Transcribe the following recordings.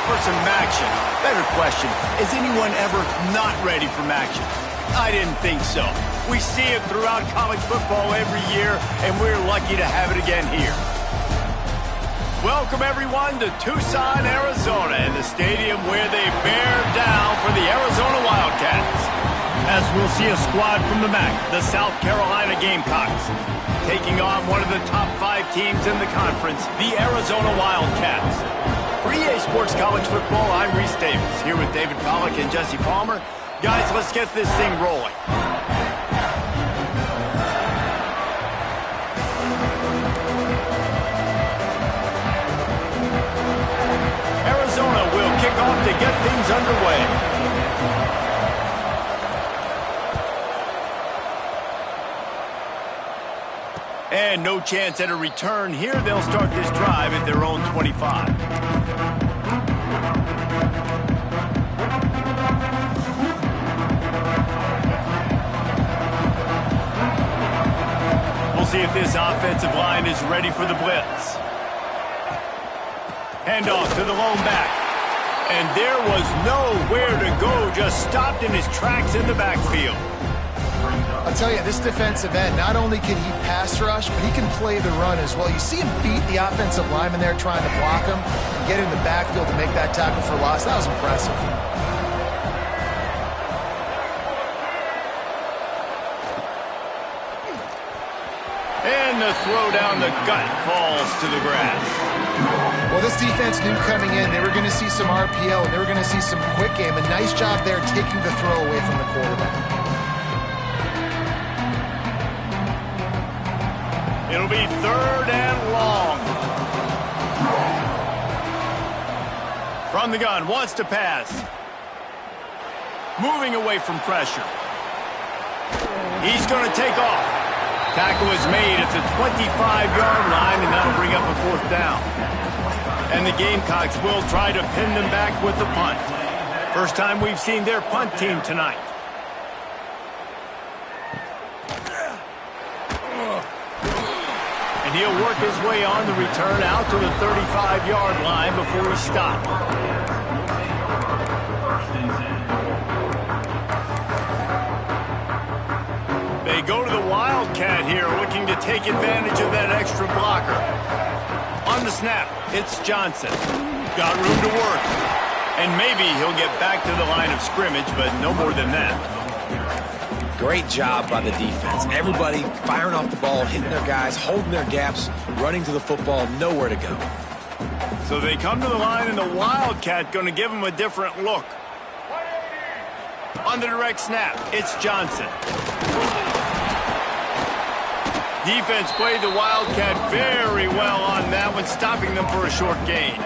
for some action. Better question, is anyone ever not ready for action? I didn't think so. We see it throughout college football every year, and we're lucky to have it again here. Welcome, everyone, to Tucson, Arizona, and the stadium where they bear down for the Arizona Wildcats. As we'll see a squad from the MAC, the South Carolina Gamecocks, taking on one of the top 5 teams in the conference, the Arizona Wildcats. For EA Sports College Football, I'm Reese Davis, here with David Pollack and Jesse Palmer. Guys, let's get this thing rolling. Arizona will kick off to get things underway. And no chance at a return here. They'll start this drive at their own 25. We'll see if this offensive line is ready for the blitz. Handoff to the lone back. And there was nowhere to go, just stopped in his tracks in the backfield. I'll tell you, this defensive end, not only can he pass rush, but he can play the run as well. You see him beat the offensive lineman there trying to block him and get in the backfield to make that tackle for loss. That was impressive. And the throw down the gut falls to the grass. Well, this defense knew coming in they were going to see some RPO and they were going to see some quick game. A nice job there taking the throw away from the quarterback. It'll be 3rd and long. From the gun, wants to pass. Moving away from pressure. He's going to take off. Tackle is made at the 25-yard line, and that'll bring up a 4th down. And the Gamecocks will try to pin them back with the punt. First time we've seen their punt team tonight. And he'll work his way on the return out to the 35-yard line before he stops. They go to the Wildcat here, looking to take advantage of that extra blocker. On the snap, it's Johnson. Got room to work. And maybe he'll get back to the line of scrimmage, but no more than that. Great job by the defense. Everybody firing off the ball, hitting their guys, holding their gaps, running to the football, nowhere to go. So they come to the line, and the Wildcat going to give them a different look. On the direct snap, it's Johnson. Defense played the Wildcat very well on that one, stopping them for a short gain.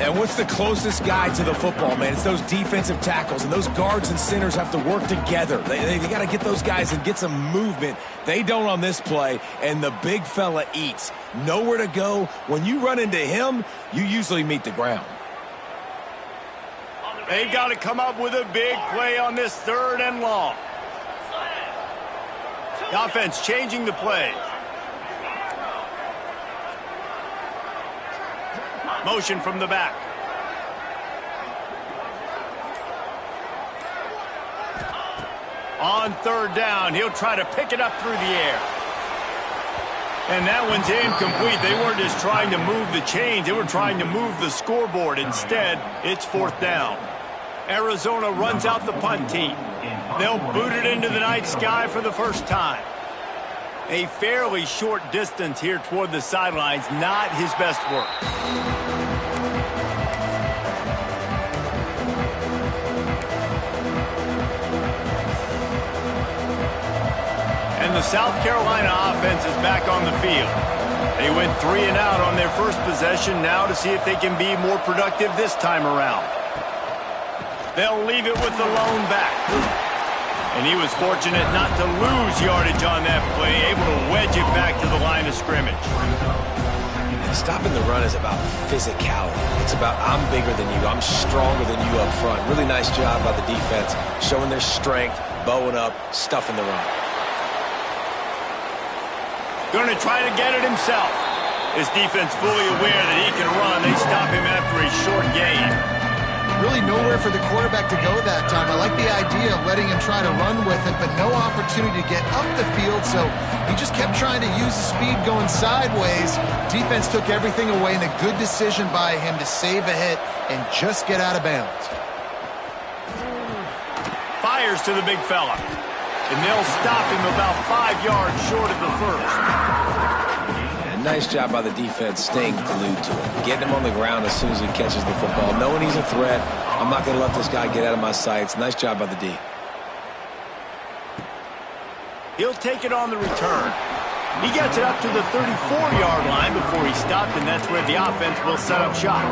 And what's the closest guy to the football, man? It's those defensive tackles, and those guards and centers have to work together. They got to get those guys and get some movement. They don't on this play, and the big fella eats. Nowhere to go. When you run into him, you usually meet the ground. They've got to come up with a big play on this 3rd and long. The offense changing the play. Motion from the back. On 3rd down, he'll try to pick it up through the air. And that one's incomplete. They weren't just trying to move the chains. They were trying to move the scoreboard. Instead, it's 4th down. Arizona runs out the punt team. They'll boot it into the night sky for the first time. A fairly short distance here toward the sidelines, not his best work. And the South Carolina offense is back on the field. They went 3 and out on their first possession, now to see if they can be more productive this time around. They'll leave it with the lone back. And he was fortunate not to lose yardage on that play, able to wedge it back to the line of scrimmage. Stopping the run is about physicality. It's about I'm bigger than you, I'm stronger than you up front. Really nice job by the defense, showing their strength, bowing up, stuffing the run. Going to try to get it himself. This defense fully aware that he can run. They stop him after a short gain. Really nowhere for the quarterback to go that time. I like the idea of letting him try to run with it, but no opportunity to get up the field, so he just kept trying to use the speed going sideways. Defense took everything away, and a good decision by him to save a hit and just get out of bounds. Fires to the big fella, and they'll stop him about 5 yards short of the first. Nice job by the defense staying glued to him. Getting him on the ground as soon as he catches the football. Knowing he's a threat, I'm not going to let this guy get out of my sights. Nice job by the D. He'll take it on the return. He gets it up to the 34-yard line before he stopped, and that's where the offense will set up shop.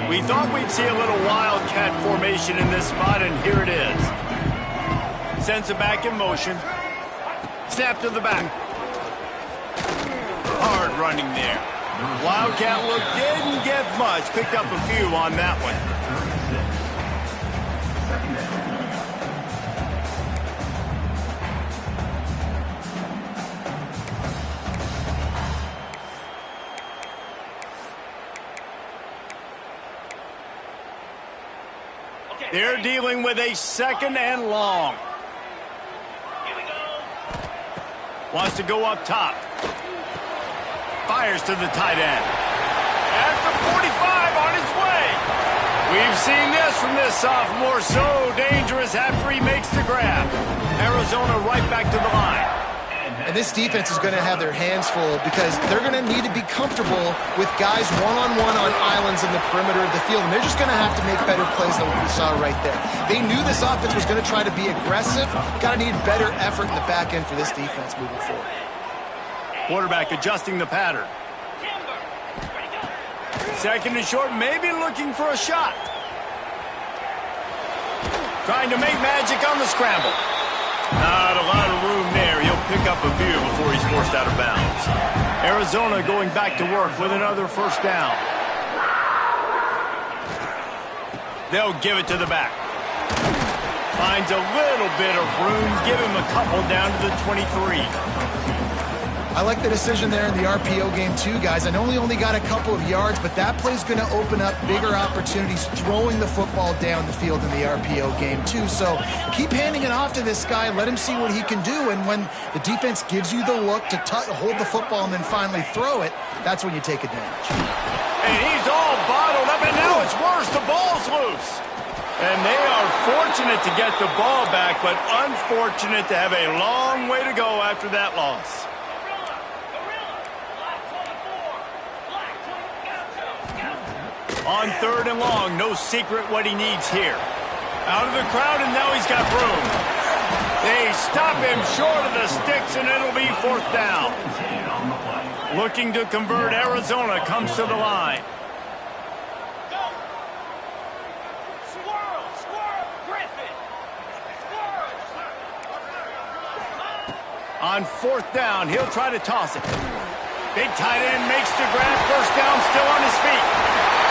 We thought we'd see a little wildcat formation in this spot, and here it is. Sends it back in motion. Snap to the back. Hard running there. Wildcat look didn't get much. Picked up a few on that one. They're dealing with a second and long. Here we go. Wants to go up top. Fires to the tight end. At the 45 on his way. We've seen this from this sophomore. So dangerous after he makes the grab. Arizona right back to the line. And this defense is going to have their hands full because they're going to need to be comfortable with guys one-on-one on islands in the perimeter of the field. And they're just going to have to make better plays than what we saw right there. They knew this offense was going to try to be aggressive. Got to need better effort in the back end for this defense moving forward. Quarterback adjusting the pattern. Second and short, maybe looking for a shot. Trying to make magic on the scramble. Not a lot of room there. He'll pick up a few before he's forced out of bounds. Arizona going back to work with another first down. They'll give it to the back. Finds a little bit of room. Give him a couple down to the 23. I like the decision there in the RPO game too, guys. I know he only got a couple of yards, but that play's going to open up bigger opportunities throwing the football down the field in the RPO game too. So keep handing it off to this guy. Let him see what he can do. And when the defense gives you the look to hold the football and then finally throw it, that's when you take advantage. And he's all bottled up, and now it's worse. The ball's loose. And they are fortunate to get the ball back, but unfortunate to have a long way to go after that loss. On third and long, no secret what he needs here. Out of the crowd, and now he's got room. They stop him short of the sticks, and it'll be fourth down. Looking to convert, Arizona comes to the line. On fourth down, he'll try to toss it. Big tight end makes the grab. First down, still on his feet.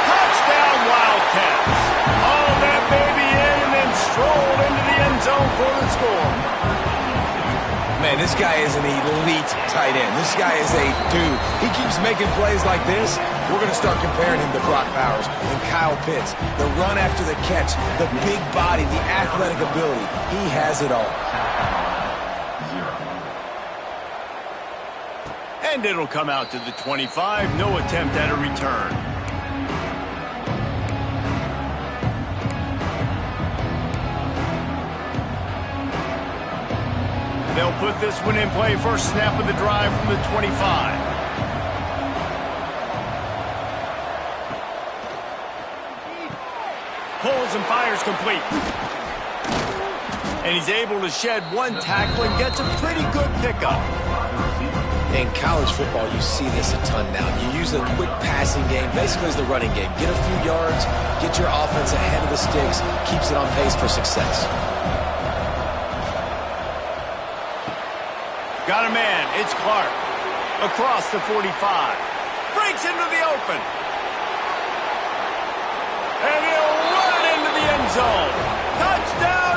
Touchdown, Wildcats. All that baby in and then strolled into the end zone for the score. Man, this guy is an elite tight end. This guy is a dude. He keeps making plays like this. We're going to start comparing him to Brock Bowers and Kyle Pitts. The run after the catch, the big body, the athletic ability. He has it all. And it'll come out to the 25. No attempt at a return. They'll put this one in play. First snap of the drive from the 25. Pulls and fires complete. And he's able to shed one tackle and gets a pretty good pickup. In college football, you see this a ton now. You use a quick passing game, basically as the running game. Get a few yards, get your offense ahead of the sticks, keeps it on pace for success. Got a man, it's Clark. Across the 45. Breaks into the open. And he'll run into the end zone. Touchdown!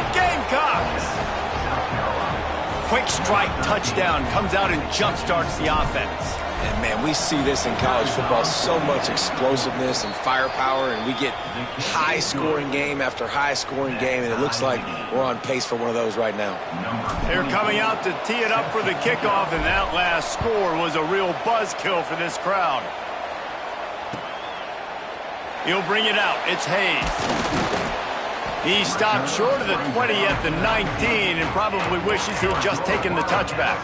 quick strike touchdown comes out and jump-starts the offense. And, man, we see this in college football, so much explosiveness and firepower, and we get high-scoring game after high-scoring game, and it looks like we're on pace for one of those right now. They're coming out to tee it up for the kickoff, and that last score was a real buzzkill for this crowd. He'll bring it out. It's Hayes. He stopped short of the 20 at the 19 and probably wishes he'd just taken the touchback.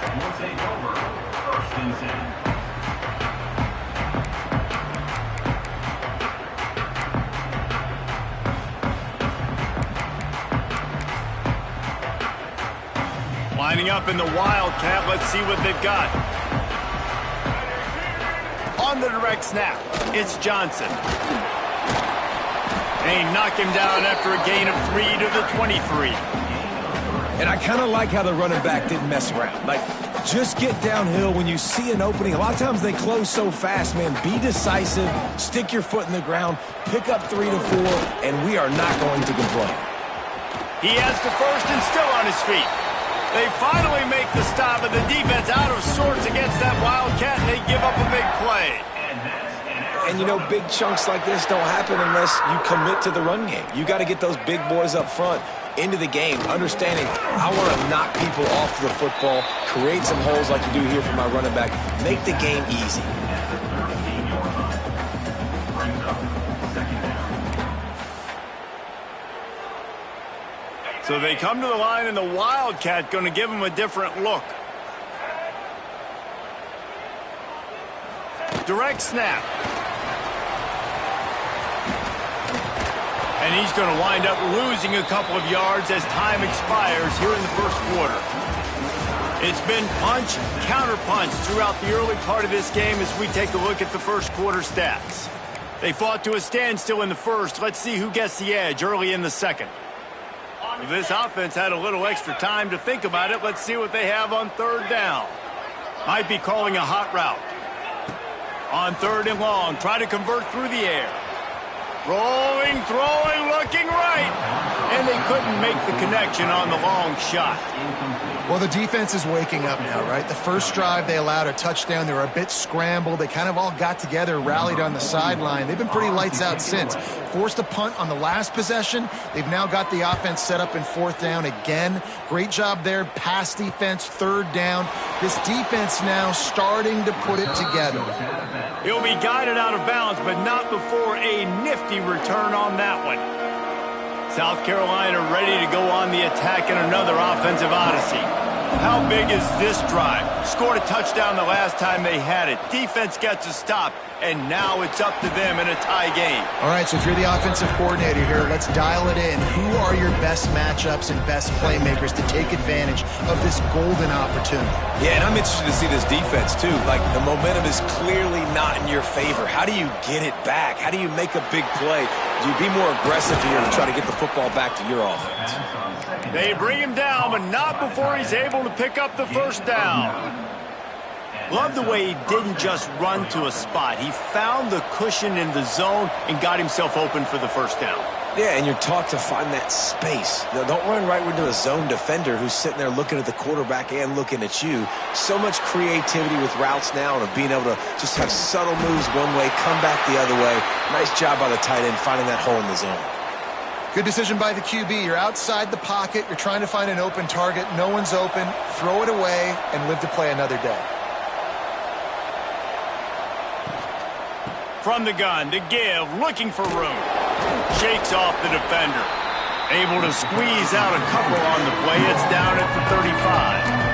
Lining up in the Wildcat. Let's see what they've got. On the direct snap, it's Johnson. They knock him down after a gain of 3 to the 23. And I kind of like how the running back didn't mess around. Like, just get downhill when you see an opening. A lot of times they close so fast, man. Be decisive, stick your foot in the ground, pick up 3 to 4, and we are not going to complain. He has the first and still on his feet. They finally make the stop, and the defense out of sorts against that Wildcat, and they give up a big play. And, you know, big chunks like this don't happen unless you commit to the run game. You got to get those big boys up front into the game, understanding I want to knock people off the football, create some holes like you do here for my running back, make the game easy. So they come to the line, and the Wildcat going to give them a different look. Direct snap. And he's going to wind up losing a couple of yards as time expires here in the first quarter. It's been punch, counter-punch throughout the early part of this game as we take a look at the first quarter stats. They fought to a standstill in the first. Let's see who gets the edge early in the second. This offense had a little extra time to think about it. Let's see what they have on third down. Might be calling a hot route. On third and long, try to convert through the air. Rolling, throwing, looking right. And they couldn't make the connection on the long shot. Well, the defense is waking up now, right? The first drive, they allowed a touchdown. They were a bit scrambled. They kind of all got together, rallied on the sideline. They've been pretty lights out since. Forced a punt on the last possession. They've now got the offense set up in fourth down again. Great job there. Pass defense, third down. This defense now starting to put it together. He'll be guided out of bounds, but not before a nifty return on that one. South Carolina ready to go on the attack in another offensive odyssey. How big is this drive? Scored a touchdown the last time they had it. Defense gets a stop, and now it's up to them in a tie game. All right, so if you're the offensive coordinator here, let's dial it in. Who are your best matchups and best playmakers to take advantage of this golden opportunity? Yeah, and I'm interested to see this defense, too. Like, the momentum is clearly not in your favor. How do you get it back? How do you make a big play? Do you be more aggressive here to try to get the football back to your offense? They bring him down, but not before he's able to pick up the first down. Love the way he didn't just run to a spot. He found the cushion in the zone and got himself open for the first down. Yeah, and you're taught to find that space. Now, don't run right into a zone defender who's sitting there looking at the quarterback and looking at you. So much creativity with routes now and of being able to just have subtle moves one way, come back the other way. Nice job by the tight end finding that hole in the zone. Good decision by the QB. You're outside the pocket. You're trying to find an open target. No one's open. Throw it away and live to play another day. From the gun to give, looking for room. Shakes off the defender. Able to squeeze out a couple on the play. It's down at the 35.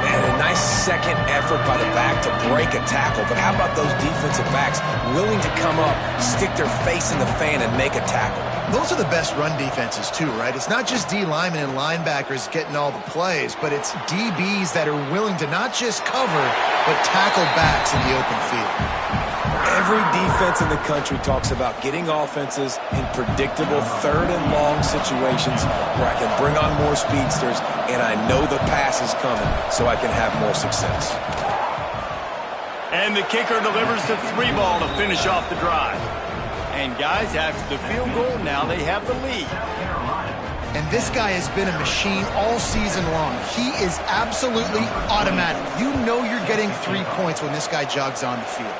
And a nice second effort by the back to break a tackle. But how about those defensive backs willing to come up, stick their face in the fan, and make a tackle? Those are the best run defenses too, right? It's not just D linemen and linebackers getting all the plays, but it's DBs that are willing to not just cover, but tackle backs in the open field. Every defense in the country talks about getting offenses in predictable third and long situations where I can bring on more speedsters and I know the pass is coming so I can have more success. And the kicker delivers the 3-ball to finish off the drive. And guys, after the field goal, now they have the lead. And this guy has been a machine all season long. He is absolutely automatic. You know you're getting 3 points when this guy jogs on the field.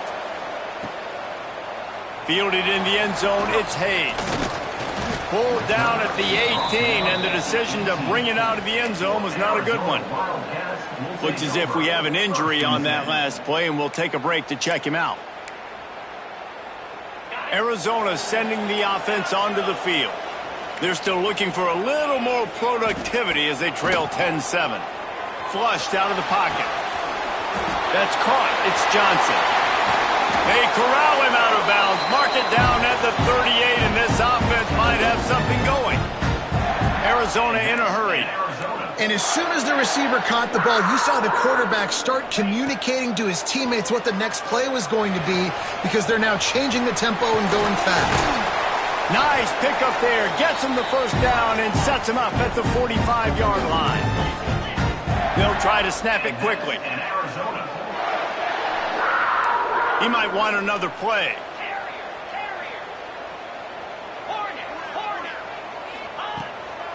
Fielded in the end zone, it's Hayes. Pulled down at the 18, and the decision to bring it out of the end zone was not a good one. Looks as if we have an injury on that last play, and we'll take a break to check him out. Arizona sending the offense onto the field. They're still looking for a little more productivity as they trail 10-7. Flushed out of the pocket. That's caught. It's Johnson. They corral him out of bounds. Mark it down at the 38, and this offense might have something going. Arizona in a hurry. And as soon as the receiver caught the ball, you saw the quarterback start communicating to his teammates what the next play was going to be, because they're now changing the tempo and going fast. Nice pick up there. Gets him the first down and sets him up at the 45-yard line. They'll try to snap it quickly. He might want another play.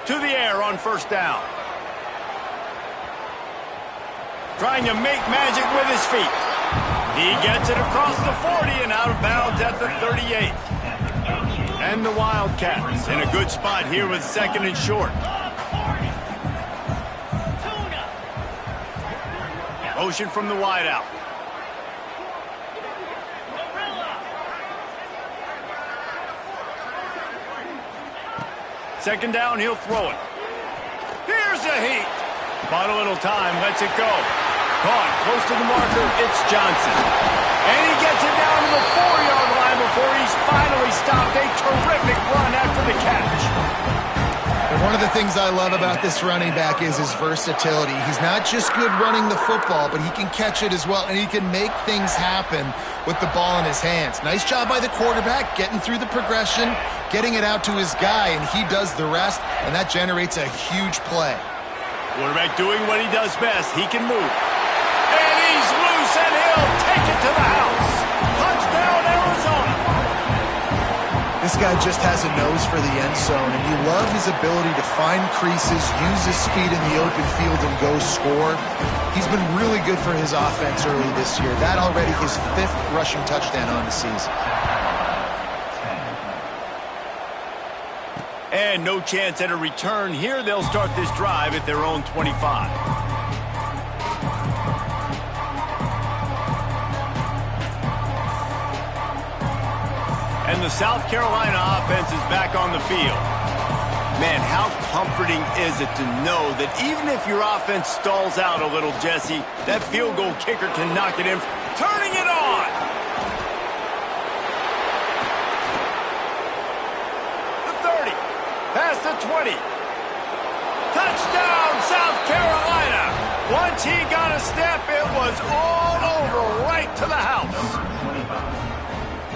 To the air on first down. Trying to make magic with his feet. He gets it across the 40 and out of bounds at the 38. And the Wildcats in a good spot here with 2nd and short. Motion from the wideout. Second down, he'll throw it. Here's a heat. Bought a little time, lets it go. Caught close to the marker, it's Johnson. And he gets it down to the 4-yard line before he's finally stopped. A terrific run after the catch. And one of the things I love about this running back is his versatility. He's not just good running the football, but he can catch it as well, and he can make things happen with the ball in his hands. Nice job by the quarterback, getting through the progression, getting it out to his guy, and he does the rest, and that generates a huge play. Quarterback doing what he does best. He can move. And he's loose, and he'll take it to the house. Touchdown, Arizona. This guy just has a nose for the end zone, and you love his ability to find creases, use his speed in the open field, and go score. He's been really good for his offense early this year. That already his 5th rushing touchdown on the season. And no chance at a return here. They'll start this drive at their own 25. And the South Carolina offense is back on the field. Man, how comforting is it to know that even if your offense stalls out a little, Jesse, that field goal kicker can knock it in. Turning it on! The 30. Past the 20. Touchdown, South Carolina! Once he got a step, it was all over, right to the house.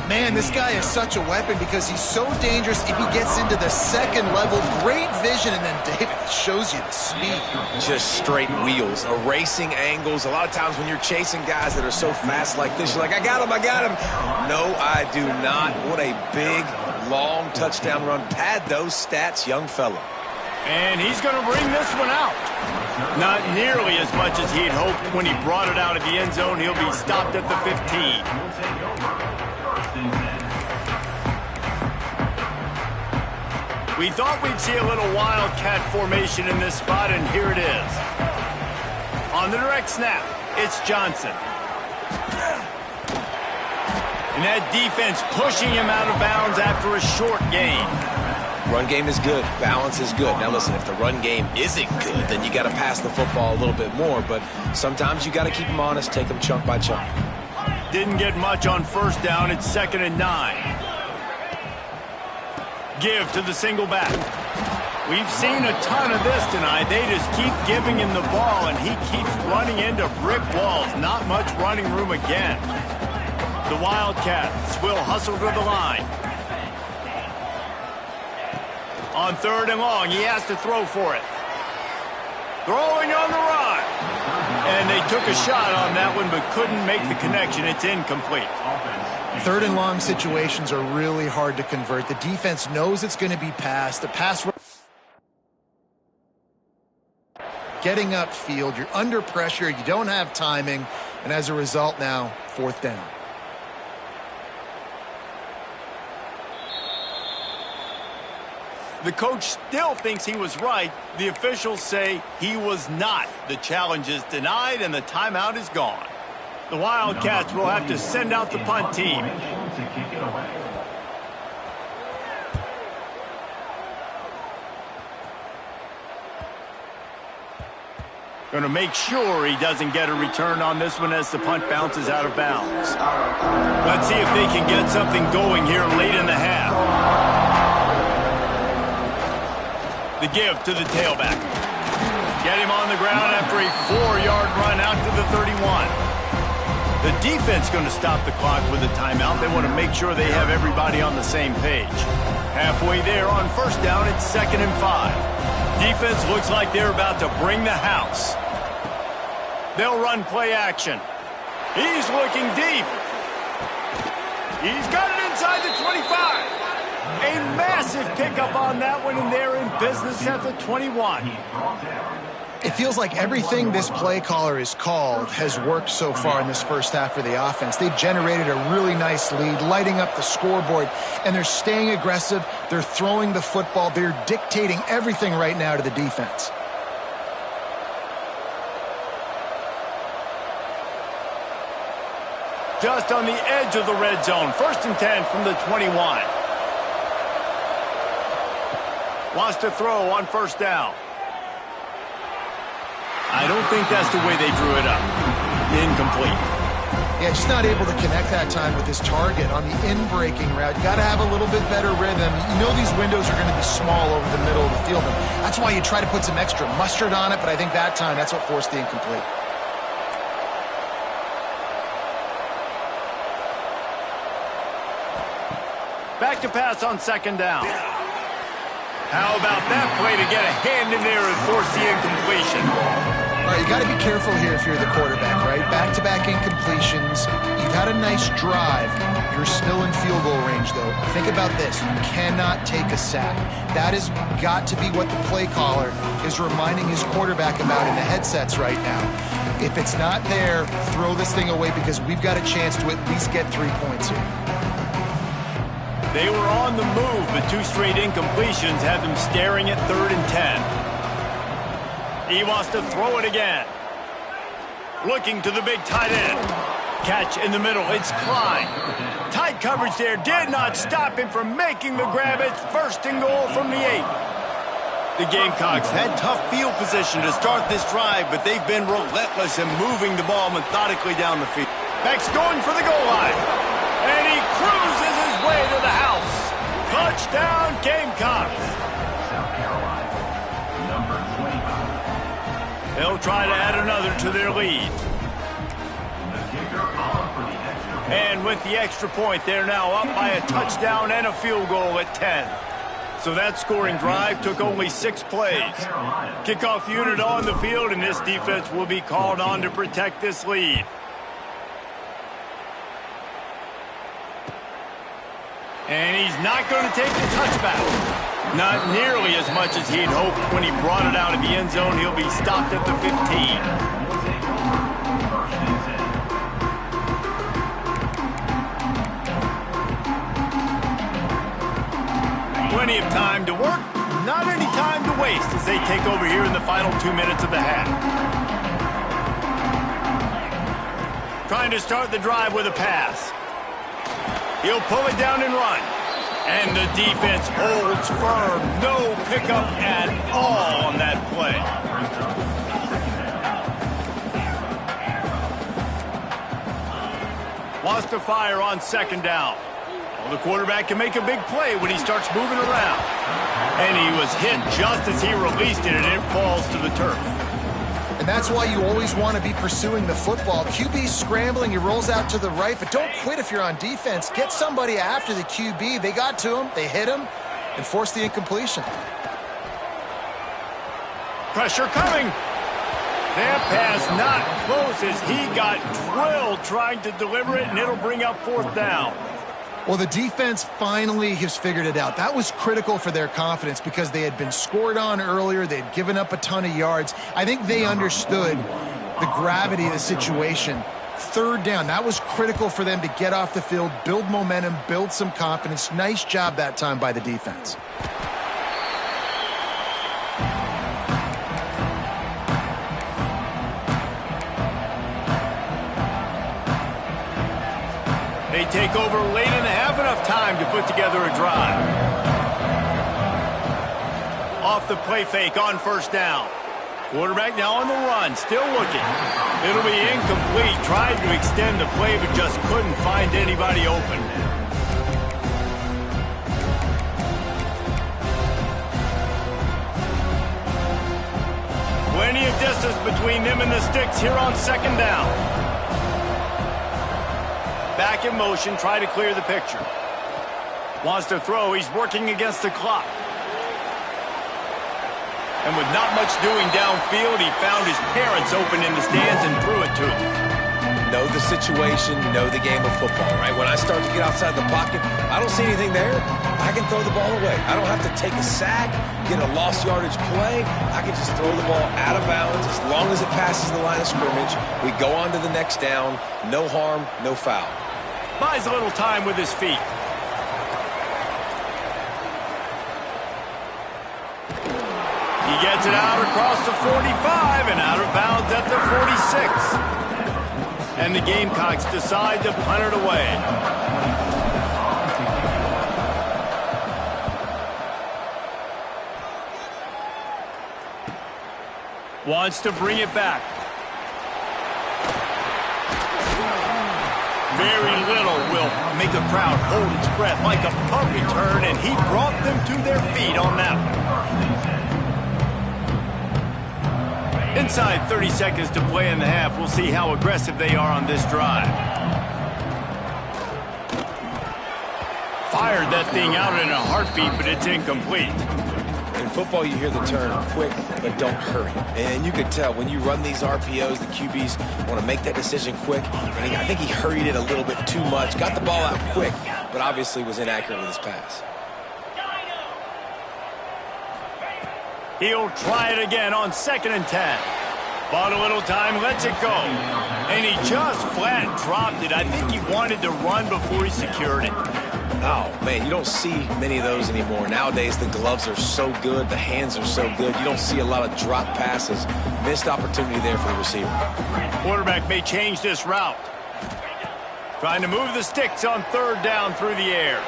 Man, this guy is such a weapon because he's so dangerous if he gets into the second level. Great vision, and then David shows you the speed. Just straight wheels, erasing angles. A lot of times when you're chasing guys that are so fast like this, you're like, I got him, I got him. No, I do not. What a big, long touchdown run. Pad those stats, young fella. And he's going to bring this one out. Not nearly as much as he'd hoped when he brought it out of the end zone. He'll be stopped at the 15. We thought we'd see a little Wildcat formation in this spot, and here it is. On the direct snap, it's Johnson. And that defense pushing him out of bounds after a short gain. Run game is good. Balance is good. Now listen, if the run game isn't good, then you got to pass the football a little bit more. But sometimes you got to keep them honest, take them chunk by chunk. Didn't get much on first down. It's 2nd and 9. Give to the single back. We've seen a ton of this tonight. They just keep giving him the ball, and he keeps running into brick walls. Not much running room again. The Wildcats will hustle to the line. On 3rd and long, he has to throw for it. Throwing on the run. And they took a shot on that one, but couldn't make the connection. It's incomplete. 3rd and long situations are really hard to convert. The defense knows it's going to be passed. The pass getting upfield, you're under pressure, you don't have timing, and as a result now, 4th down. The coach still thinks he was right. The officials say he was not. The challenge is denied, and the timeout is gone. The Wildcats will have to send out the punt team. Going to make sure he doesn't get a return on this one as the punt bounces out of bounds. Let's see if they can get something going here late in the half. The give to the tailback. Get him on the ground after a 4-yard run out to the 31. The defense going to stop the clock with a timeout. They want to make sure they have everybody on the same page. Halfway there on 1st down, it's 2nd and 5. Defense looks like they're about to bring the house. They'll run play action. He's looking deep. He's got it inside the 25. A massive pickup on that one, and they're in business at the 21. It feels like everything this play caller has called has worked so far in this first half for the offense. They've generated a really nice lead, lighting up the scoreboard, and they're staying aggressive. They're throwing the football. They're dictating everything right now to the defense. Just on the edge of the red zone. 1st and 10 from the 21. Wants to throw on 1st down. I don't think that's the way they drew it up. Incomplete. Yeah, just not able to connect that time with his target on the in-breaking route. Got to have a little bit better rhythm. You know these windows are going to be small over the middle of the field. And that's why you try to put some extra mustard on it, but I think that time that's what forced the incomplete. Back to pass on 2nd down. How about that play to get a hand in there and force the incompletion? All right, you got to be careful here if you're the quarterback, right? Back-to-back incompletions. You've had a nice drive. You're still in field goal range, though. Think about this. You cannot take a sack. That has got to be what the play caller is reminding his quarterback about in the headsets right now. If it's not there, throw this thing away because we've got a chance to at least get 3 points here. They were on the move, but 2 straight incompletions had them staring at 3rd and 10. He wants to throw it again. Looking to the big tight end. Catch in the middle. It's Klein. Tight coverage there did not stop him from making the grab. It's 1st and goal from the 8. The Gamecocks had tough field position to start this drive, but they've been relentless in moving the ball methodically down the field. Beck's going for the goal line. And he cruises his way to the house. Touchdown, Gamecocks. They'll try to add another to their lead. And with the extra point, they're now up by a touchdown and a field goal at 10. So that scoring drive took only 6 plays. Kickoff unit on the field, and this defense will be called on to protect this lead. And he's not going to take the touchback. Not nearly as much as he'd hoped when he brought it out of the end zone. He'll be stopped at the 15. Plenty of time to work, not any time to waste as they take over here in the final 2 minutes of the half. Trying to start the drive with a pass. He'll pull it down and run. And the defense holds firm. No pickup at all on that play. Wants to fire on 2nd down. Well, the quarterback can make a big play when he starts moving around. And he was hit just as he released it, and it falls to the turf. And that's why you always want to be pursuing the football. QB's scrambling, he rolls out to the right, but don't quit if you're on defense. Get somebody after the QB. They got to him, they hit him, and forced the incompletion. Pressure coming. That pass not close as he got drilled trying to deliver it, and it'll bring up 4th down. Well, the defense finally has figured it out. That was critical for their confidence because they had been scored on earlier. They had given up a ton of yards. I think they understood the gravity of the situation. Third down, that was critical for them to get off the field, build momentum, build some confidence. Nice job that time by the defense. They take over late in the half, enough time to put together a drive. Off the play fake on first down. Quarterback now on the run, still looking. It'll be incomplete. Tried to extend the play, but just couldn't find anybody open. Plenty of distance between them and the sticks here on second down. Back in motion, try to clear the picture. Wants to throw, he's working against the clock. And with not much doing downfield, he found his parents open in the stands and threw it to them. Know the situation, know the game of football, right? When I start to get outside the pocket, I don't see anything there, I can throw the ball away. I don't have to take a sack, get a lost yardage play. I can just throw the ball out of bounds as long as it passes the line of scrimmage. We go on to the next down. No harm, no foul. Buys a little time with his feet. He gets it out across the 45 and out of bounds at the 46. And the Gamecocks decide to punt it away. Wants to bring it back. Very little will make a crowd hold its breath like a punt return, and he brought them to their feet on that one. Inside 30 seconds to play in the half. We'll see how aggressive they are on this drive. Fired that thing out in a heartbeat, but it's incomplete. In football, you hear the term quick, but don't hurry. And you can tell when you run these RPOs, the QBs want to make that decision quick. And I think he hurried it a little bit too much. Got the ball out quick, but obviously was inaccurate with his pass. He'll try it again on 2nd and 10. Bought a little time, lets it go. And he just flat dropped it. I think he wanted to run before he secured it. Oh, man, you don't see many of those anymore. Nowadays, the gloves are so good, the hands are so good. You don't see a lot of drop passes. Missed opportunity there for the receiver. Quarterback may change this route. Trying to move the sticks on 3rd down through the air.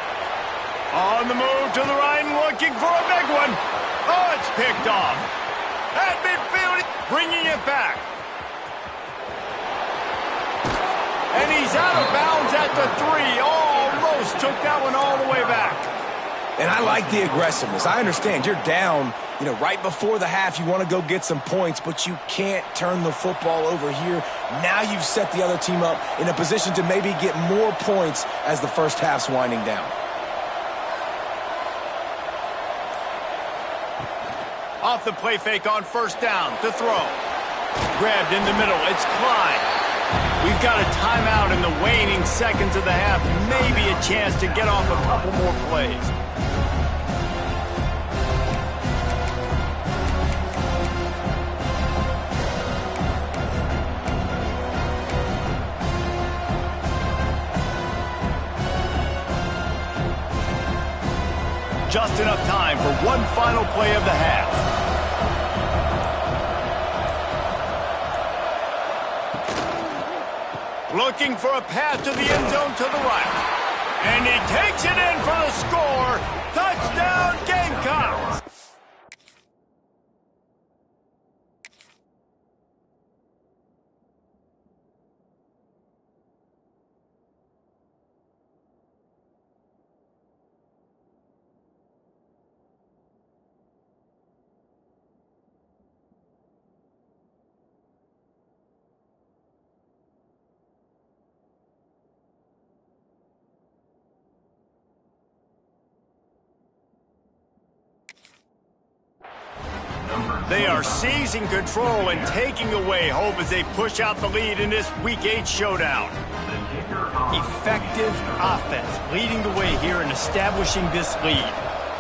On the move to the right and looking for a big one. Oh, it's picked off. At midfield, bringing it back. And he's out of bounds at the 3. Almost took that one all the way back. And I like the aggressiveness. I understand you're down, right before the half. You want to go get some points, but you can't turn the football over here. Now you've set the other team up in a position to maybe get more points as the first half's winding down. Off the play fake on 1st down to throw. Grabbed in the middle. It's Klein. We've got a timeout in the waning seconds of the half. Maybe a chance to get off a couple more plays. Just enough time for one final play of the half. Looking for a path to the end zone to the right. And he takes it in for the score. Touchdown, Gamecocks! They are seizing control and taking away hope as they push out the lead in this Week 8 showdown. effective offense, leading the way here and establishing this lead.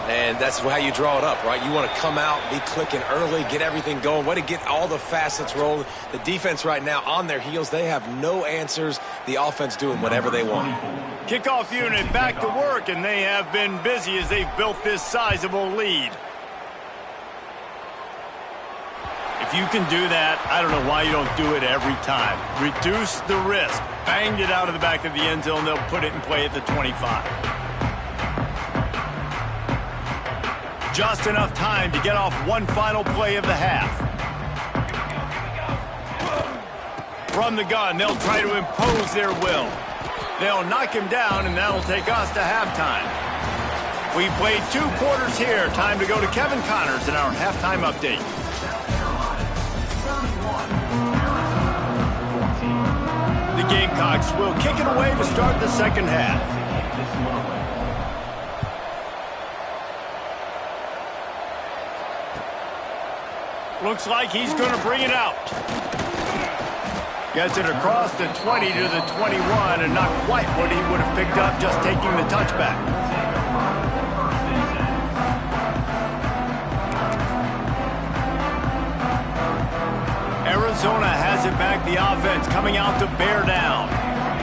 And that's how you draw it up, right? You want to come out, be clicking early, get everything going, way to get all the facets rolling. The defense right now on their heels, they have no answers. The offense doing whatever they want. Kickoff unit back to work, and they have been busy as they've built this sizable lead. If you can do that, I don't know why you don't do it every time. Reduce the risk. Banged it out of the back of the end zone. They'll put it in play at the 25. Just enough time to get off one final play of the half. From the gun, they'll try to impose their will. They'll knock him down, and that'll take us to halftime. We played 2 quarters here. Time to go to Kevin Connors in our halftime update. The Gamecocks will kick it away to start the second half. Looks like he's going to bring it out. Gets it across the 20 to the 21, and not quite what he would have picked up just taking the touchback. Arizona has it back, the offense coming out to bear down.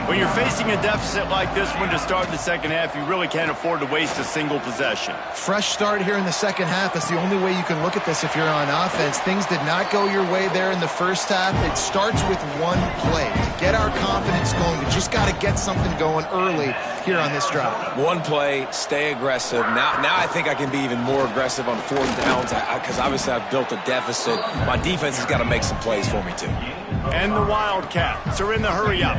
When you're facing a deficit like this one to start the second half, you really can't afford to waste a single possession. Fresh start here in the second half. That's the only way you can look at this if you're on offense. Things did not go your way there in the first half. It starts with one play. To get our confidence going, we just got to get something going early here on this drive. One play, stay aggressive. Now I think I can be even more aggressive on 4th downs because obviously I've built a deficit. My defense has got to make some plays for me too. And the Wildcats are in the hurry-up.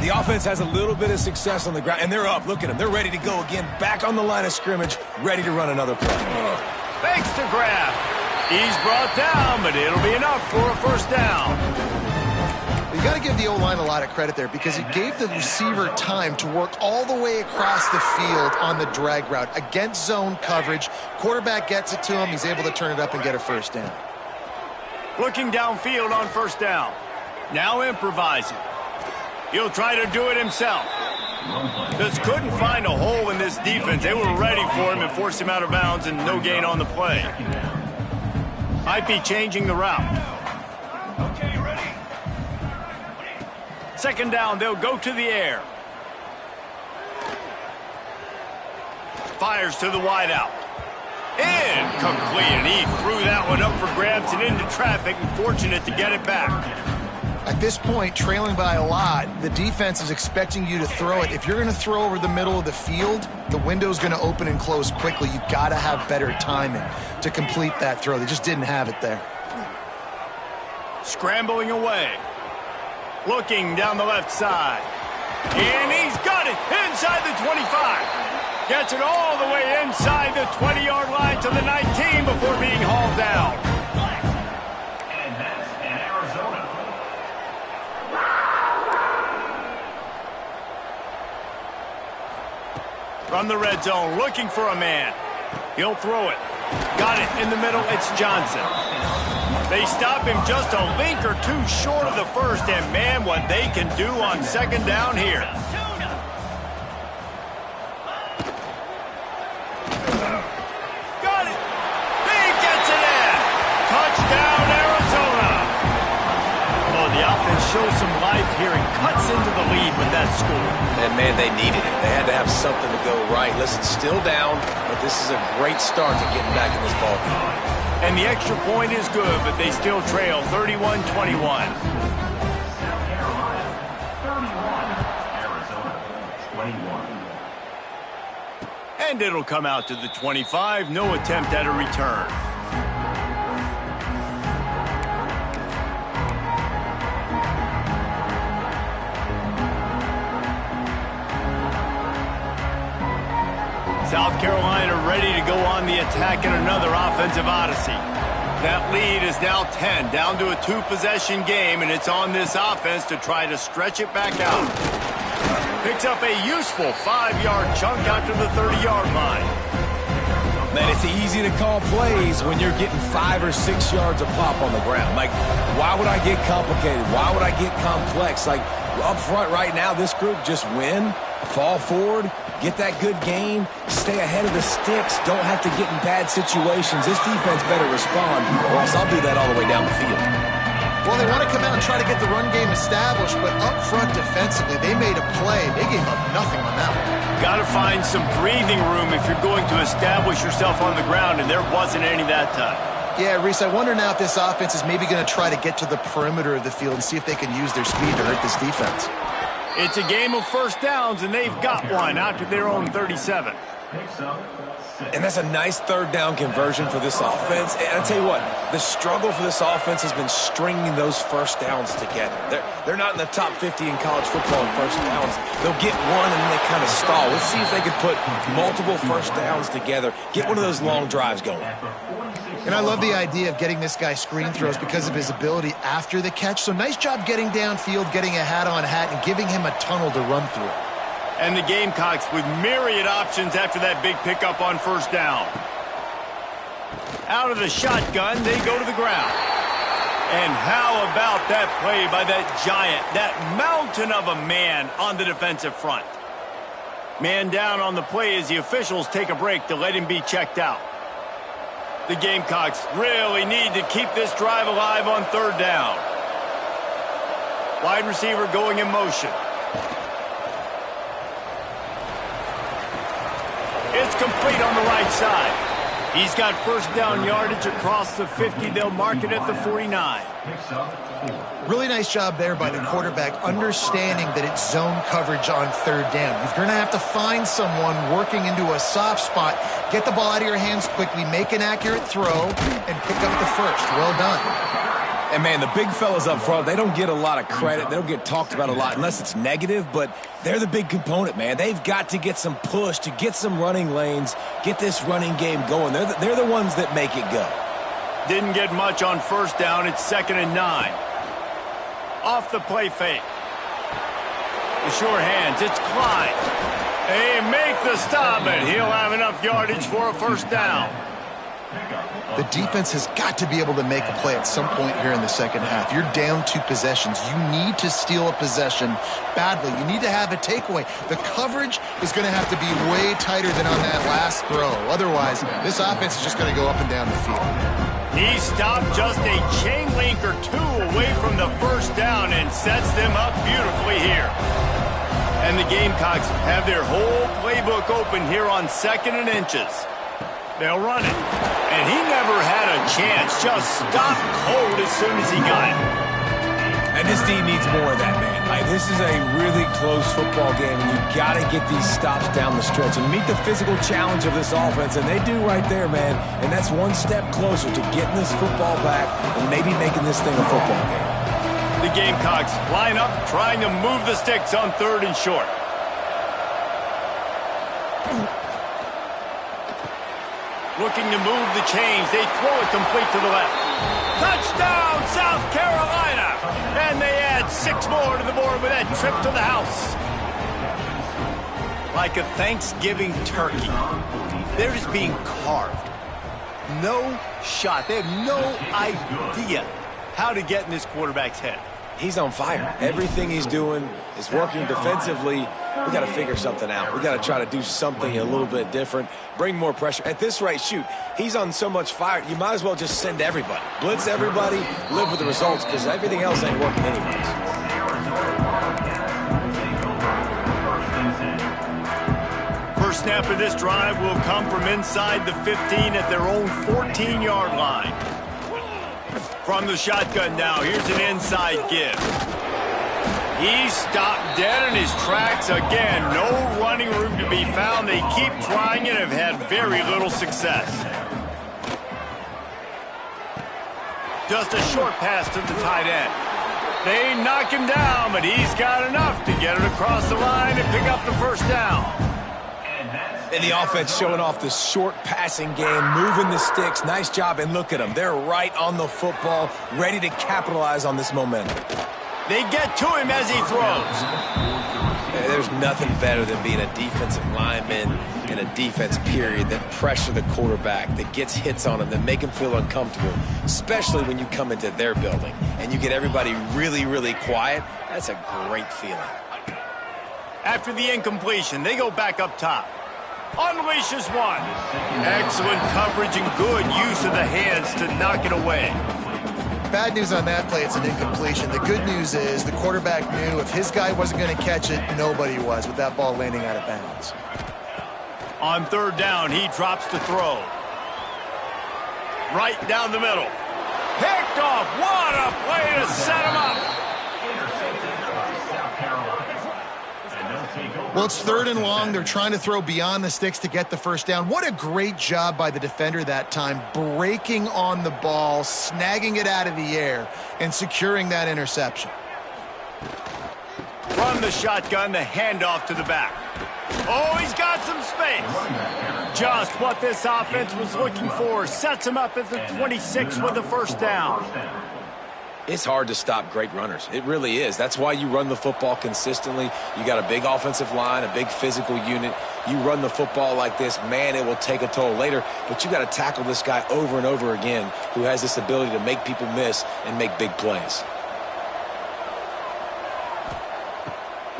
The offense has a little bit of success on the ground, and they're up. Look at them. They're ready to go again. Back on the line of scrimmage, ready to run another play. Fakes to grab. He's brought down, but it'll be enough for a first down. You got to give the O-line a lot of credit there because it gave the receiver time to work all the way across the field on the drag route. Against zone coverage, quarterback gets it to him. He's able to turn it up and get a first down. Looking downfield on first down. Now improvising. He'll try to do it himself. Just couldn't find a hole in this defense. They were ready for him and forced him out of bounds, and no gain on the play. Might be changing the route. Okay, ready? Second down, they'll go to the air. Fires to the wideout. Incomplete, and he threw that one up for grabs and into traffic, and fortunate to get it back. At this point, trailing by a lot, the defense is expecting you to throw it. If you're going to throw over the middle of the field, the window's going to open and close quickly. You've got to have better timing to complete that throw. They just didn't have it there. Scrambling away. Looking down the left side. And he's got it inside the 25. Gets it all the way inside the 20-yard line to the 19 before being hauled down. From the red zone, looking for a man. He'll throw it. Got it in the middle. It's Johnson. They stop him just a link or two short of the first, and man, what they can do on second down here. Got it. He gets it in. Touchdown, Arizona. Oh, the offense shows some life here and cuts into the lead with that score. And, man, they needed it. They had to have something to go right. Listen, still down, but this is a great start to getting back in this ballgame. And the extra point is good, but they still trail 31-21. And it'll come out to the 25. No attempt at a return. South Carolina ready to go on the attack in another offensive odyssey. That lead is now 10, down to a 2-possession game, and it's on this offense to try to stretch it back out. Picks up a useful 5-yard chunk out to the 30-yard line. Man, it's easy to call plays when you're getting 5 or 6 yards of pop on the ground. Like, why would I get complicated? Why would I get complex? Like, Up front right now, this group just win, fall forward, get that good gain, stay ahead of the sticks, don't have to get in bad situations. This defense better respond, or else I'll do that all the way down the field. Well, they want to come out and try to get the run game established, but up front defensively, they made a play. They gave up nothing on that one. Got to find some breathing room if you're going to establish yourself on the ground, and there wasn't any that time. Yeah, Reese, I wonder now if this offense is maybe going to try to get to the perimeter of the field and see if they can use their speed to hurt this defense. It's a game of first downs, and they've got one out to their own 37. And that's a nice third down conversion for this offense. And I'll tell you what, the struggle for this offense has been stringing those first downs together. They're not in the top 50 in college football in first downs. They'll get one and then they kind of stall. Let's see if they can put multiple first downs together, get one of those long drives going. And I love the idea of getting this guy screen throws because of his ability after the catch. So nice job getting downfield, getting a hat-on-hat, and giving him a tunnel to run through. And the Gamecocks with myriad options after that big pickup on first down. Out of the shotgun, they go to the ground. And how about that play by that giant, that mountain of a man on the defensive front? Man down on the play as the officials take a break to let him be checked out. The Gamecocks really need to keep this drive alive on third down. Wide receiver going in motion. It's complete on the right side. He's got first down yardage across the 50. They'll mark it at the 49. Really nice job there by the quarterback, understanding that it's zone coverage on third down. You're going to have to find someone working into a soft spot, get the ball out of your hands quickly, make an accurate throw, and pick up the first. Well done. And, man, the big fellas up front, they don't get a lot of credit. They don't get talked about a lot unless it's negative, but they're the big component, man. They've got to get some push to get some running lanes, get this running game going. They're the ones that make it go. Didn't get much on first down. It's 2nd and 9. Off the play fake. The sure hands. It's Clyde. They make the stop, and he'll have enough yardage for a first down. The defense has got to be able to make a play at some point here in the second half. You're down 2 possessions. You need to steal a possession badly. You need to have a takeaway. The coverage is going to have to be way tighter than on that last throw. Otherwise, this offense is just going to go up and down the field. He stopped just a chain link or 2 away from the first down and sets them up beautifully here. And the Gamecocks have their whole playbook open here on 2nd and inches. They'll run it. And he never had a chance. Just stopped cold as soon as he got it. And this team needs more of that, man. Like, this is a really close football game, and you've got to get these stops down the stretch and meet the physical challenge of this offense, and they do right there, man. And that's one step closer to getting this football back and maybe making this thing a football game. The Gamecocks line up, trying to move the sticks on 3rd and short. Looking to move the chains. They throw it complete to the left. Touchdown, South Carolina! And they add 6 more to the board with that trip to the house. Like a Thanksgiving turkey. They're just being carved. No shot. They have no idea how to get in this quarterback's head. He's on fire. Everything he's doing is working defensively. We got to figure something out. We got to try to do something a little bit different, bring more pressure. At this rate, shoot, he's on so much fire, you might as well just send everybody. Blitz everybody, live with the results, because everything else ain't working anyways. First snap of this drive will come from inside the 15 at their own 14-yard line. From the shotgun now, here's an inside give. He stopped dead in his tracks again. No running room to be found. They keep trying it and have had very little success. Just a short pass to the tight end. They knock him down, but he's got enough to get it across the line and pick up the first down. And the offense showing off the short passing game, moving the sticks. Nice job, and look at them. They're right on the football, ready to capitalize on this momentum. They get to him as he throws. There's nothing better than being a defensive lineman in a defense period that pressure the quarterback, that gets hits on him, that make him feel uncomfortable, especially when you come into their building and you get everybody really, really quiet. That's a great feeling. After the incompletion, they go back up top. Unleashes one. Excellent coverage and good use of the hands to knock it away. Bad news on that play, it's an incompletion. The good news is the quarterback knew if his guy wasn't going to catch it, nobody was with that ball landing out of bounds. On third down, he drops to throw. Right down the middle. Picked off. What a play to set him up. Well, it's third and long. They're trying to throw beyond the sticks to get the first down. What a great job by the defender that time, breaking on the ball, snagging it out of the air, and securing that interception. From the shotgun, the handoff to the back. Oh, he's got some space. Just what this offense was looking for. Sets him up at the 26 with the first down. It's hard to stop great runners. It really is. That's why you run the football consistently. You got a big offensive line, a big physical unit. You run the football like this, man, it will take a toll later. But you got to tackle this guy over and over again who has this ability to make people miss and make big plays.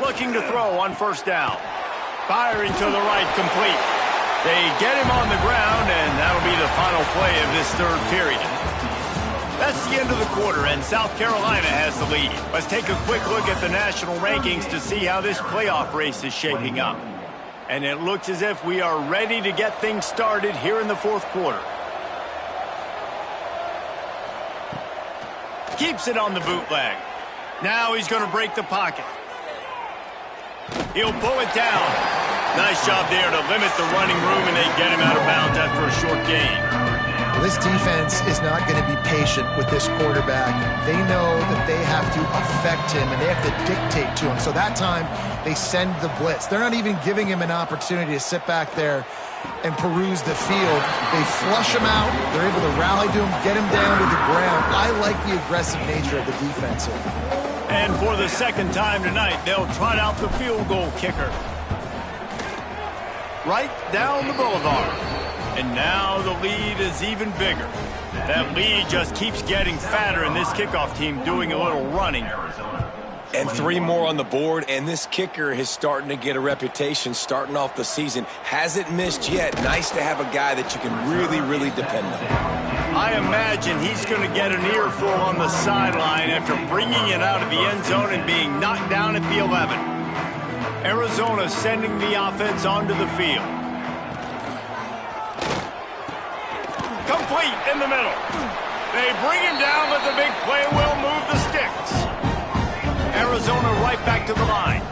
Looking to throw on first down. Firing to the right, complete. They get him on the ground, and that'll be the final play of this third period. That's the end of the quarter, and South Carolina has the lead. Let's take a quick look at the national rankings to see how this playoff race is shaping up. And it looks as if we are ready to get things started here in the fourth quarter. Keeps it on the bootleg. Now he's going to break the pocket. He'll pull it down. Nice job there to limit the running room, and they get him out of bounds after a short gain. This defense is not going to be patient with this quarterback. They know that they have to affect him, and they have to dictate to him. So that time, they send the blitz. They're not even giving him an opportunity to sit back there and peruse the field. They flush him out. They're able to rally to him, get him down to the ground. I like the aggressive nature of the defense here. And for the second time tonight, they'll trot out the field goal kicker. Right down the boulevard. And now the lead is even bigger. That lead just keeps getting fatter, and this kickoff team doing a little running. And 3 more on the board, and this kicker is starting to get a reputation starting off the season. Hasn't missed yet. Nice to have a guy that you can really, really depend on. I imagine he's going to get an earful on the sideline after bringing it out of the end zone and being knocked down at the 11. Arizona sending the offense onto the field. Complete in the middle. They bring him down, but the big play will move the sticks. Arizona right back to the line.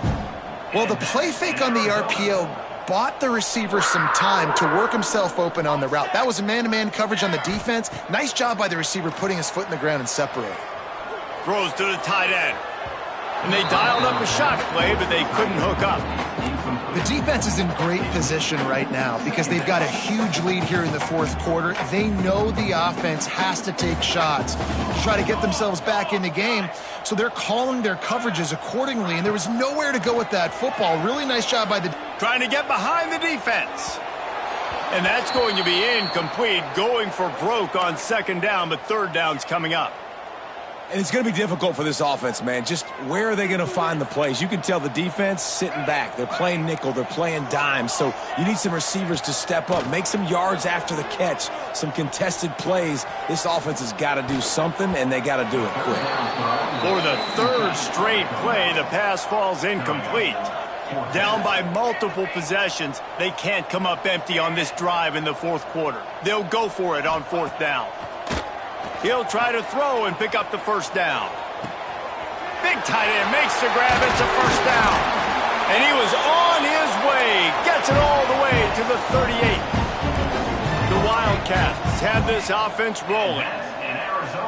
Well, the play fake on the RPO bought the receiver some time to work himself open on the route. That was a man-to-man coverage on the defense. Nice job by the receiver putting his foot in the ground and separating. Throws to the tight end. And they dialed up a shot play, but they couldn't hook up. The defense is in great position right now because they've got a huge lead here in the fourth quarter. They know the offense has to take shots to try to get themselves back in the game, so they're calling their coverages accordingly, and there was nowhere to go with that football. Really nice job by the... Trying to get behind the defense. And that's going to be incomplete, going for broke on second down, but third down's coming up. And it's going to be difficult for this offense, man. Just where are they going to find the plays? You can tell the defense sitting back. They're playing nickel. They're playing dime. So you need some receivers to step up, make some yards after the catch, some contested plays. This offense has got to do something, and they got to do it quick. For the third straight play, the pass falls incomplete. Down by multiple possessions, they can't come up empty on this drive in the fourth quarter. They'll go for it on fourth down. He'll try to throw and pick up the first down. Big tight end makes the grab. It's a first down. And he was on his way. Gets it all the way to the 38. The Wildcats have this offense rolling.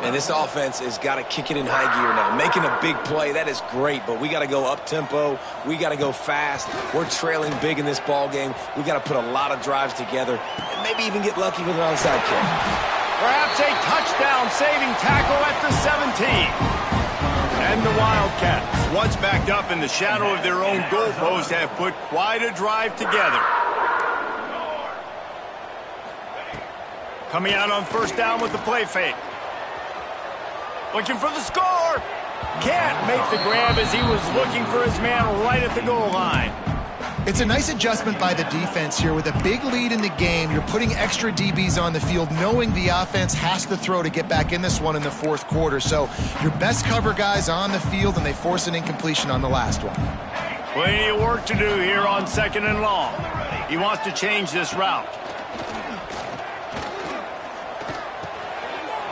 And this offense has got to kick it in high gear now. Making a big play, that is great, but we got to go up-tempo. We got to go fast. We're trailing big in this ball game. We got to put a lot of drives together and maybe even get lucky with an onside kick. Perhaps a touchdown-saving tackle at the 17. And the Wildcats, once backed up in the shadow of their own goalpost, have put quite a drive together. Coming out on first down with the play fake. Looking for the score. Can't make the grab as he was looking for his man right at the goal line. It's a nice adjustment by the defense here. With a big lead in the game, you're putting extra DBs on the field, knowing the offense has to throw to get back in this one in the fourth quarter. So your best cover guys on the field, and they force an incompletion on the last one. Plenty of work to do here on 2nd and long. He wants to change this route.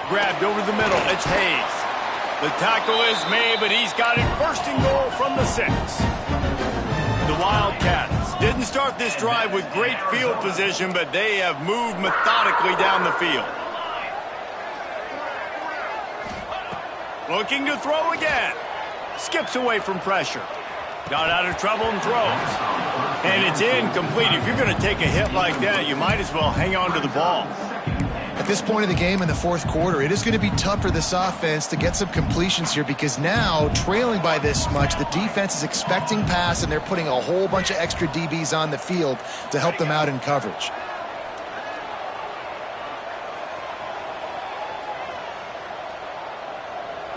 Grabbed over the middle. It's Hayes. The tackle is made, but he's got it first and goal from the 6. The Wildcats didn't start this drive with great field position, but they have moved methodically down the field. Looking to throw again. Skips away from pressure. Got out of trouble and throws. And it's incomplete. If you're going to take a hit like that, you might as well hang on to the ball. At this point of the game in the fourth quarter, it is going to be tough for this offense to get some completions here, because now, trailing by this much, the defense is expecting pass, and they're putting a whole bunch of extra DBs on the field to help them out in coverage.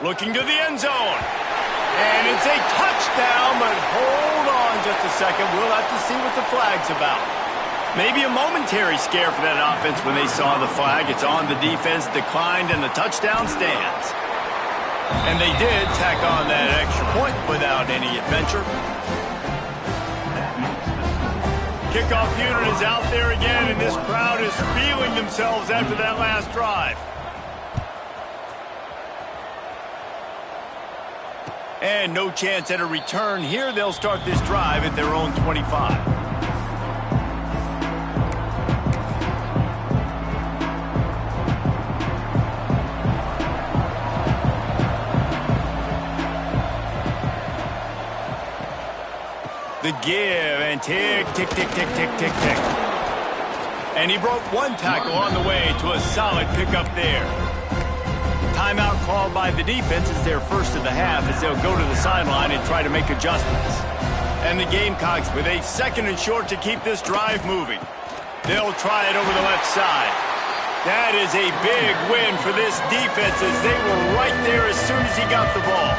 Looking to the end zone. And it's a touchdown, but hold on just a second. We'll have to see what the flag's about. Maybe a momentary scare for that offense when they saw the flag. It's on the defense, declined, and the touchdown stands. And they did tack on that extra point without any adventure. Kickoff unit is out there again, and this crowd is feeling themselves after that last drive. And no chance at a return here. They'll start this drive at their own 25. The give, and tick, tick, tick, tick, tick, tick, tick. And he broke one tackle on the way to a solid pickup there. Timeout called by the defense. It's their first of the half as they'll go to the sideline and try to make adjustments. And the Gamecocks with a 2nd and short to keep this drive moving. They'll try it over the left side. That is a big win for this defense as they were right there as soon as he got the ball.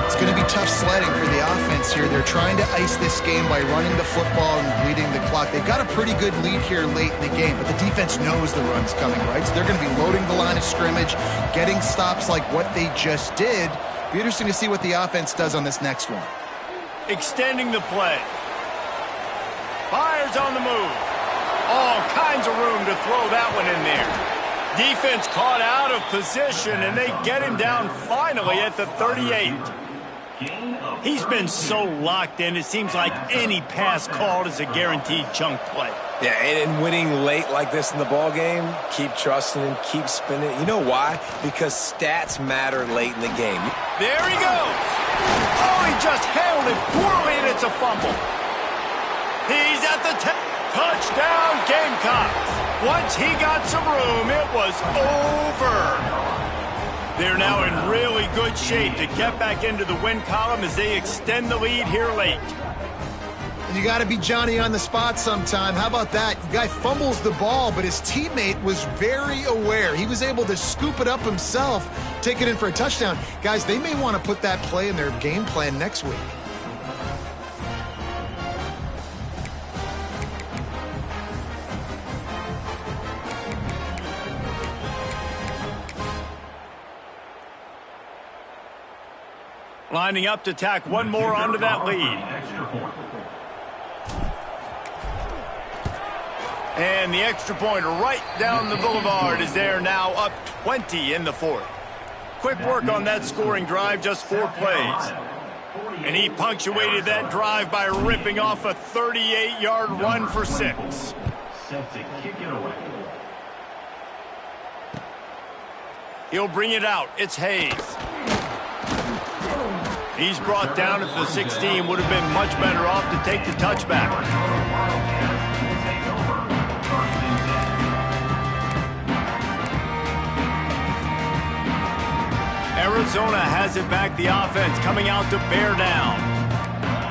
It's going to be tough sledding for the offense here. They're trying to ice this game by running the football and bleeding the clock. They've got a pretty good lead here late in the game, but the defense knows the run's coming, right? So they're going to be loading the line of scrimmage, getting stops like what they just did. Be interesting to see what the offense does on this next one. Extending the play. Fires on the move. All kinds of room to throw that one in there. Defense caught out of position, and they get him down finally at the 38. He's been so locked in, it seems like any pass called is a guaranteed chunk play. Yeah, and winning late like this in the ball game, keep trusting and keep spinning. You know why? Because stats matter late in the game. There he goes. Oh, he just handled it poorly, and it's a fumble. He's at the touchdown, Gamecocks. Once he got some room, it was over. They're now in really good shape to get back into the win column as they extend the lead here late. You got to be Johnny on the spot sometime. How about that? The guy fumbles the ball, but his teammate was very aware. He was able to scoop it up himself, take it in for a touchdown. Guys, they may want to put that play in their game plan next week. Lining up to tack one more onto that lead. And the extra point right down the boulevard is there now, up 20 in the fourth. Quick work on that scoring drive, just 4 plays. And he punctuated that drive by ripping off a 38-yard run for 6. He'll bring it out. It's Hayes. He's brought down at the 16. Would have been much better off to take the touchback. Arizona has it back. The offense coming out to bear down.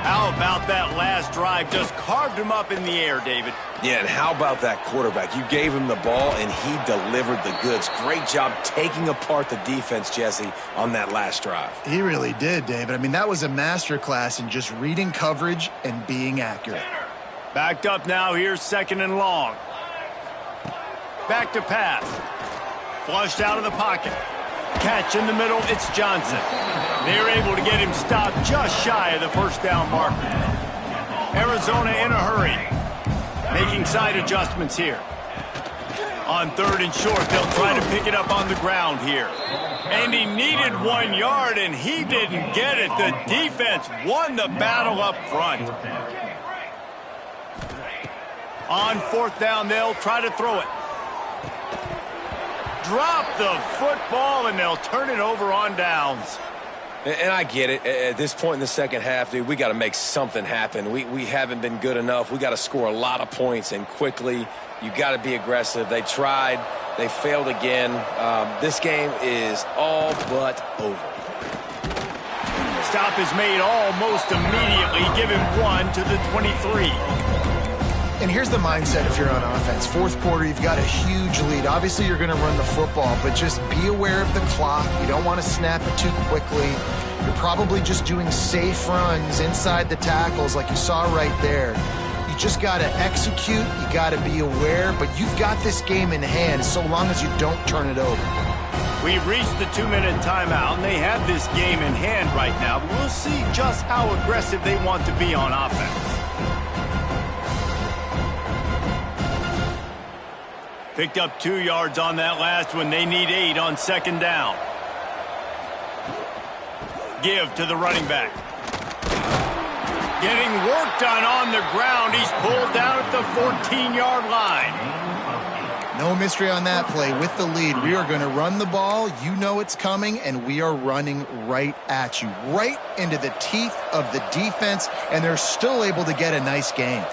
How about that last drive? Just carved him up in the air, David. Yeah, and how about that quarterback? You gave him the ball, and he delivered the goods. Great job taking apart the defense, Jesse, on that last drive. He really did, David. I mean, that was a masterclass in just reading coverage and being accurate. Backed up now. Here's 2nd and long. Back to pass. Flushed out of the pocket. Catch in the middle. It's Johnson. They're able to get him stopped just shy of the first down marker. Arizona in a hurry. Making side adjustments here. On 3rd and short, they'll try to pick it up on the ground here. And he needed 1 yard, and he didn't get it. The defense won the battle up front. On 4th down, they'll try to throw it. Drop the football, and they'll turn it over on downs. And I get it. At this point in the second half, dude, we got to make something happen. We haven't been good enough. We got to score a lot of points, and quickly. You got to be aggressive. They tried. They failed again. This game is all but over. Stop is made almost immediately. Give him 1 to the 23. And here's the mindset if you're on offense. 4th quarter, you've got a huge lead. Obviously, you're going to run the football, but just be aware of the clock. You don't want to snap it too quickly. You're probably just doing safe runs inside the tackles like you saw right there. You just got to execute. You got to be aware, but you've got this game in hand so long as you don't turn it over. We've reached the 2-minute timeout, and they have this game in hand right now. We'll see just how aggressive they want to be on offense. Picked up 2 yards on that last one. They need 8 on 2nd down. Give to the running back. Getting work done on the ground. He's pulled down at the 14-yard line. No mystery on that play. With the lead, we are going to run the ball. You know it's coming, and we are running right at you, right into the teeth of the defense, and they're still able to get a nice gain.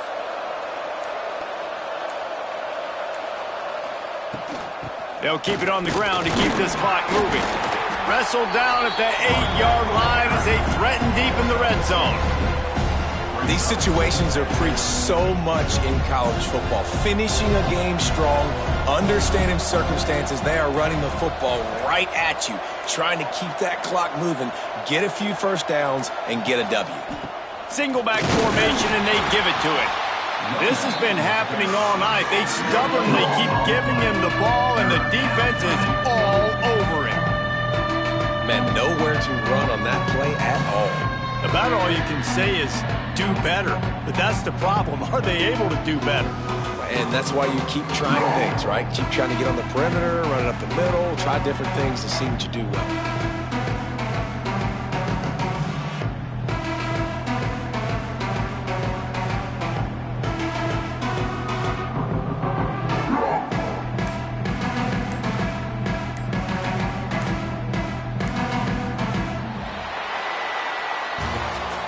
They'll keep it on the ground to keep this clock moving. Wrestled down at the 8-yard line as they threaten deep in the red zone. These situations are preached so much in college football. Finishing a game strong, understanding circumstances. They are running the football right at you, trying to keep that clock moving, get a few first downs, and get a W. Single back formation, and they give it to it. This has been happening all night. They stubbornly keep giving him the ball, and the defense is all over him. Man, nowhere to run on that play at all. About all you can say is do better. But that's the problem. Are they able to do better? And that's why you keep trying things, right? Keep trying to get on the perimeter, run it up the middle, try different things to see what you do well.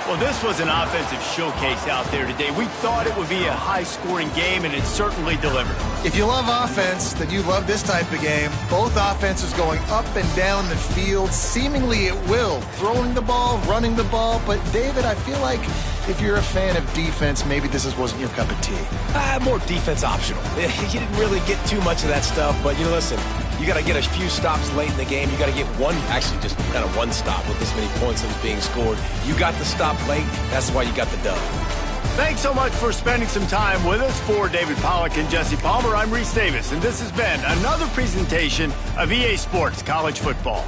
Well, this was an offensive showcase out there today. We thought it would be a high-scoring game, and it certainly delivered. If you love offense, then you love this type of game. Both offenses going up and down the field, seemingly at will. Throwing the ball, running the ball. But, David, I feel like if you're a fan of defense, maybe this wasn't your cup of tea. More defense optional. You didn't really get too much of that stuff, but, listen, you got to get a few stops late in the game. You got to get just kind of one stop with this many points that was being scored. You got the stop late. That's why you got the dub. Thanks so much for spending some time with us. For David Pollack and Jesse Palmer, I'm Reese Davis, and this has been another presentation of EA Sports College Football.